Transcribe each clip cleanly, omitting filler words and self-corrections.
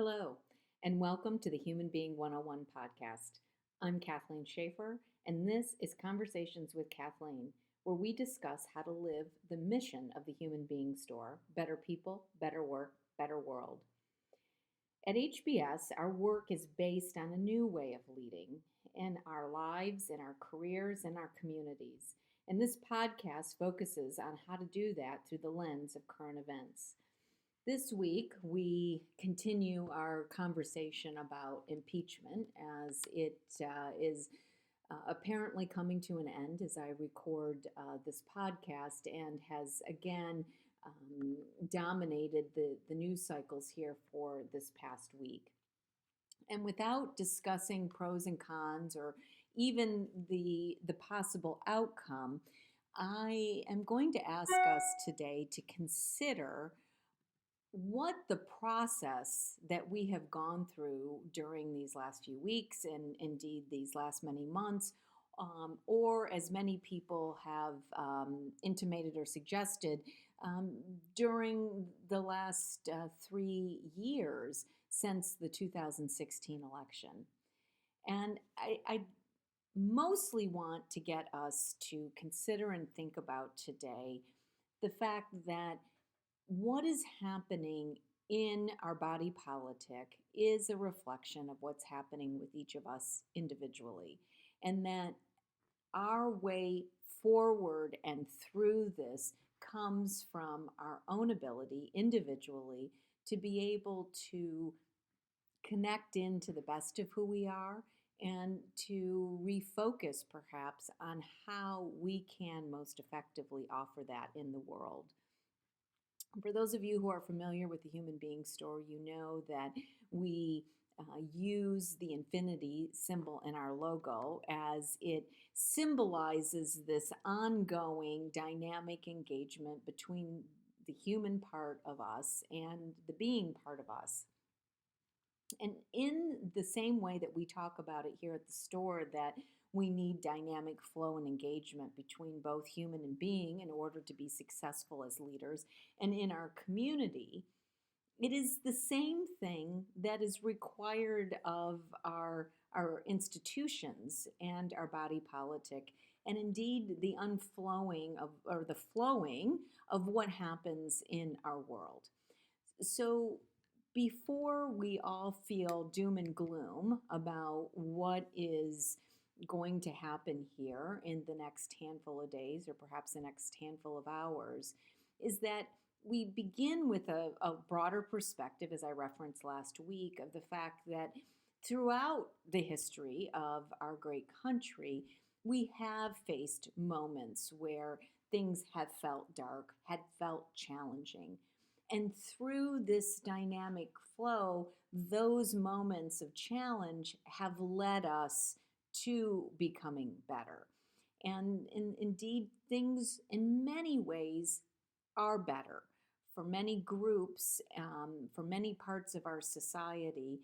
Hello, and welcome to the Human Being 101 podcast. I'm Kathleen Schafer, and this is Conversations with Kathleen, where we discuss how to live the mission of the Human Being Store: better people, better work, better world. At HBeS, our work is based on a new way of leading in our lives, in our careers, in our communities. And this podcast focuses on how to do that through the lens of current events. This week, we continue our conversation about impeachment as it is apparently coming to an end as I record this podcast and has again dominated the news cycles here for this past week. And without discussing pros and cons or even the possible outcome, I am going to ask us today to consider what the process that we have gone through during these last few weeks and indeed these last many months, or as many people have intimated or suggested, during the last 3 years since the 2016 election. And I mostly want to get us to consider and think about today the fact that what is happening in our body politic is a reflection of what's happening with each of us individually, and that our way forward and through this comes from our own ability individually to be able to connect into the best of who we are and to refocus perhaps on how we can most effectively offer that in the world. For those of you who are familiar with the Human Being Store, you know that we use the infinity symbol in our logo as it symbolizes this ongoing dynamic engagement between the human part of us and the being part of us. And in the same way that we talk about it here at the store, that we need dynamic flow and engagement between both human and being in order to be successful as leaders, and in our community, it is the same thing that is required of our institutions and our body politic, and indeed the unflowing of, or the flowing of what happens in our world. So before we all feel doom and gloom about what is going to happen here in the next handful of days or perhaps the next handful of hours, is that we begin with a broader perspective, as I referenced last week, of the fact that throughout the history of our great country, we have faced moments where things have felt dark, had felt challenging. And through this dynamic flow, those moments of challenge have led us to becoming better. And indeed, things in many ways are better for many groups, for many parts of our society.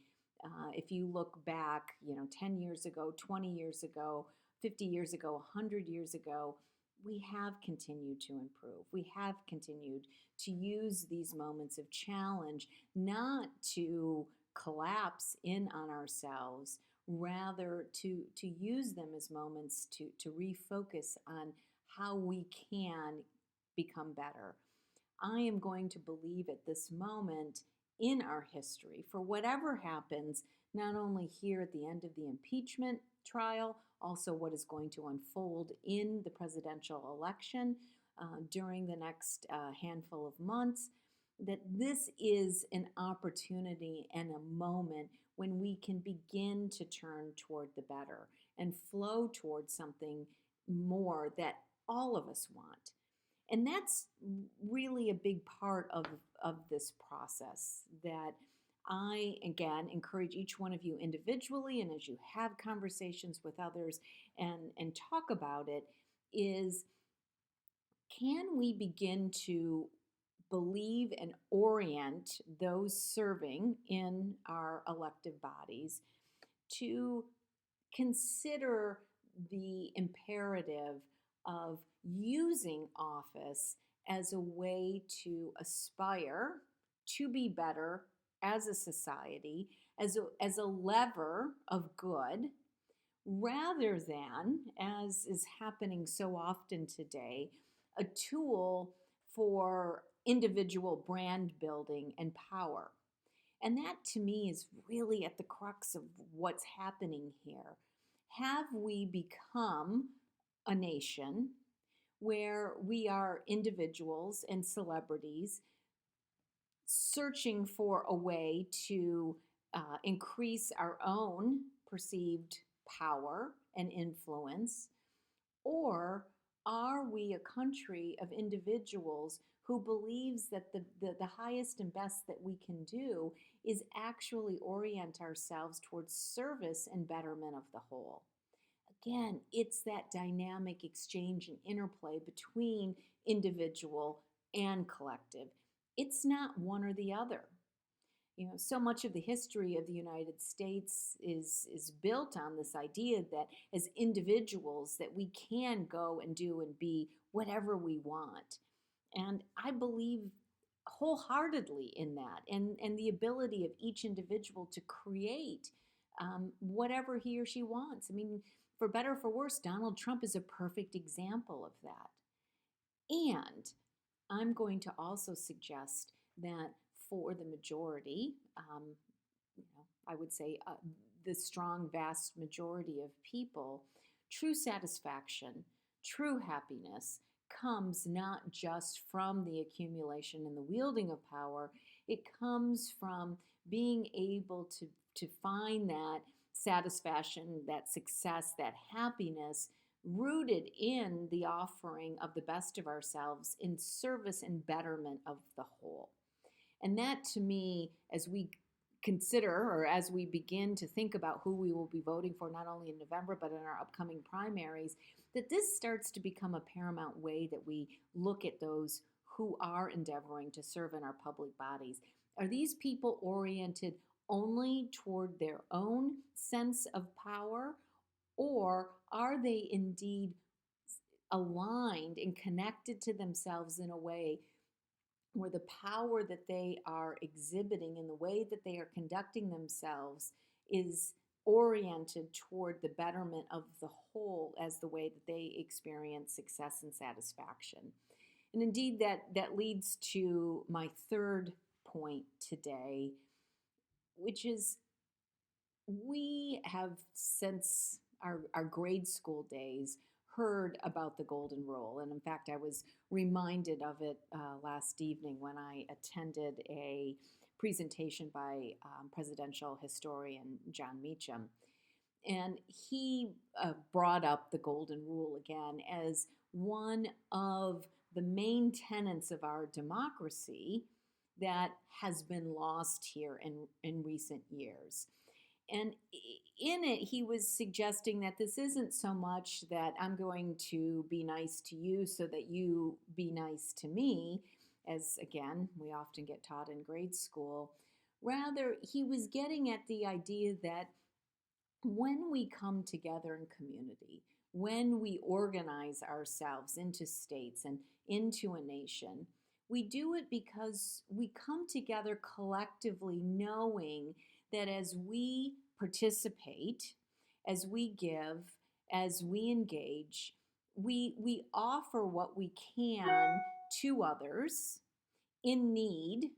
If you look back, 10 years ago, 20 years ago, 50 years ago, 100 years ago, we have continued to improve. We have continued to use these moments of challenge not to collapse in on ourselves, rather to use them as moments to refocus on how we can become better. I am going to believe at this moment in our history, for whatever happens, not only here at the end of the impeachment trial, also what is going to unfold in the presidential election during the next handful of months, that this is an opportunity and a moment when we can begin to turn toward the better and flow towards something more that all of us want. And that's really a big part of this process that I, again, encourage each one of you individually, and as you have conversations with others and talk about it, is can we begin to believe and orient those serving in our elective bodies to consider the imperative of using office as a way to aspire to be better as a society, as a lever of good, rather than, as is happening so often today, a tool for individual brand building and power. And that to me is really at the crux of what's happening here. Have we become a nation where we are individuals and celebrities searching for a way to increase our own perceived power and influence? Or are we a country of individuals who believes that the highest and best that we can do is actually orient ourselves towards service and betterment of the whole? Again, it's that dynamic exchange and interplay between individual and collective. It's not one or the other. So much of the history of the United States is built on this idea that as individuals that we can go and do and be whatever we want. And I believe wholeheartedly in that, and the ability of each individual to create whatever he or she wants. I mean, for better or for worse, Donald Trump is a perfect example of that. And I'm going to also suggest that for the majority, I would say the strong, vast majority of people, true satisfaction, true happiness comes not just from the accumulation and the wielding of power, it comes from being able to find that satisfaction, that success, that happiness rooted in the offering of the best of ourselves in service and betterment of the whole. And that to me, as we consider or as we begin to think about who we will be voting for, not only in November, but in our upcoming primaries, that this starts to become a paramount way that we look at those who are endeavoring to serve in our public bodies. Are these people oriented only toward their own sense of power, or are they indeed aligned and connected to themselves in a way where the power that they are exhibiting and the way that they are conducting themselves is oriented toward the betterment of the whole as the way that they experience success and satisfaction? And indeed, that leads to my third point today, which is we have, since our grade school days, heard about the golden rule. And in fact, I was reminded of it last evening when I attended a presentation by presidential historian John Meacham. And he brought up the golden rule again as one of the main tenets of our democracy that has been lost here in recent years. And in it, he was suggesting that this isn't so much that I'm going to be nice to you so that you be nice to me, as again, we often get taught in grade school. Rather, he was getting at the idea that when we come together in community, when we organize ourselves into states and into a nation, we do it because we come together collectively knowing that as we participate, as we give, as we engage, we offer what we can to others in need,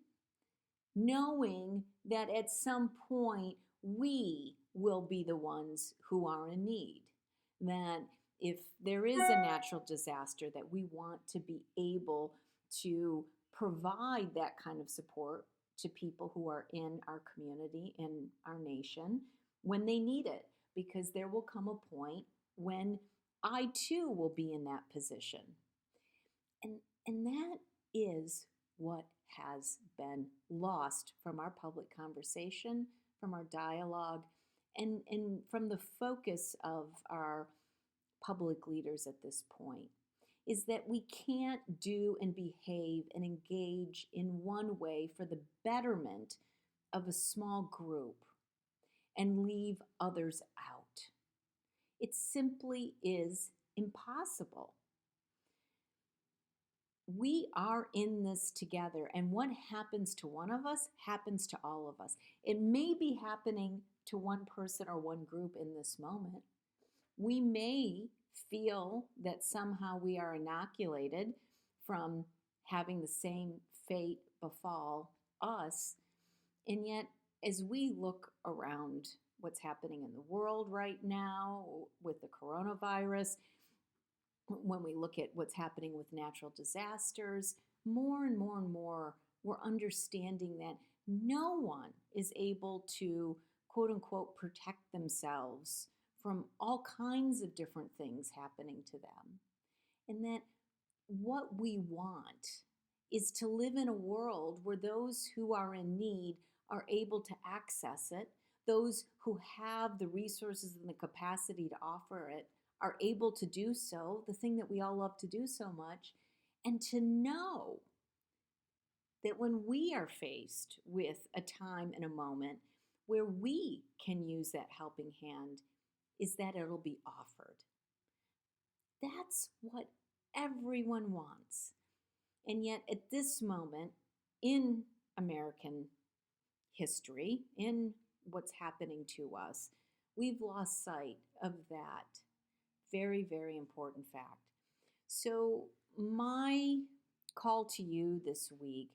knowing that at some point we will be the ones who are in need. That if there is a natural disaster, that we want to be able to provide that kind of support to people who are in our community, in our nation, when they need it, because there will come a point when I too will be in that position. And that is what has been lost from our public conversation, from our dialogue, and from the focus of our public leaders at this point, is that we can't do and behave and engage in one way for the betterment of a small group and leave others out. It simply is impossible. we are in this together, and what happens to one of us happens to all of us. It may be happening to one person or one group in this moment. We may feel that somehow we are inoculated from having the same fate befall us. And yet, as we look around what's happening in the world right now with the coronavirus, when we look at what's happening with natural disasters, more and more and more, we're understanding that no one is able to, quote unquote, protect themselves from all kinds of different things happening to them. And that what we want is to live in a world where those who are in need are able to access it, those who have the resources and the capacity to offer it are able to do so, the thing that we all love to do so much, and to know that when we are faced with a time and a moment where we can use that helping hand, is that it'll be offered. That's what everyone wants. And yet at this moment in American history, in what's happening to us, we've lost sight of that very, very important fact. So my call to you this week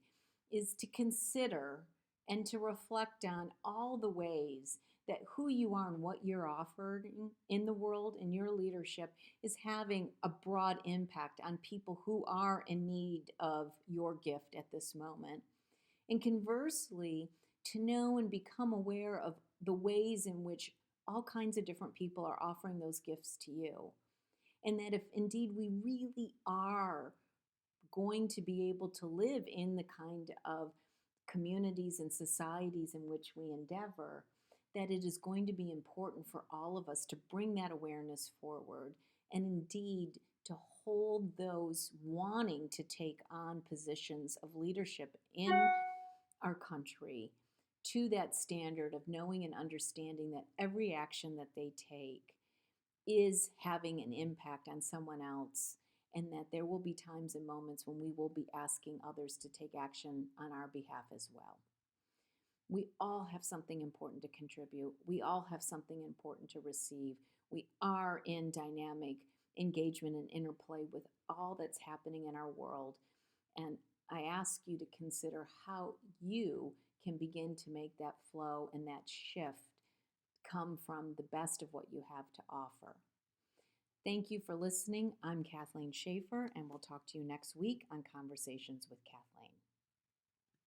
is to consider and to reflect on all the ways that who you are and what you're offering in the world and your leadership is having a broad impact on people who are in need of your gift at this moment. And conversely, to know and become aware of the ways in which all kinds of different people are offering those gifts to you. And that if indeed we really are going to be able to live in the kind of communities and societies in which we endeavor, that it is going to be important for all of us to bring that awareness forward and indeed to hold those wanting to take on positions of leadership in our country to that standard of knowing and understanding that every action that they take is having an impact on someone else, and that there will be times and moments when we will be asking others to take action on our behalf as well. We all have something important to contribute. We all have something important to receive. We are in dynamic engagement and interplay with all that's happening in our world. And I ask you to consider how you can begin to make that flow and that shift come from the best of what you have to offer. Thank you for listening. I'm Kathleen Schafer, and we'll talk to you next week on Conversations with Kathleen.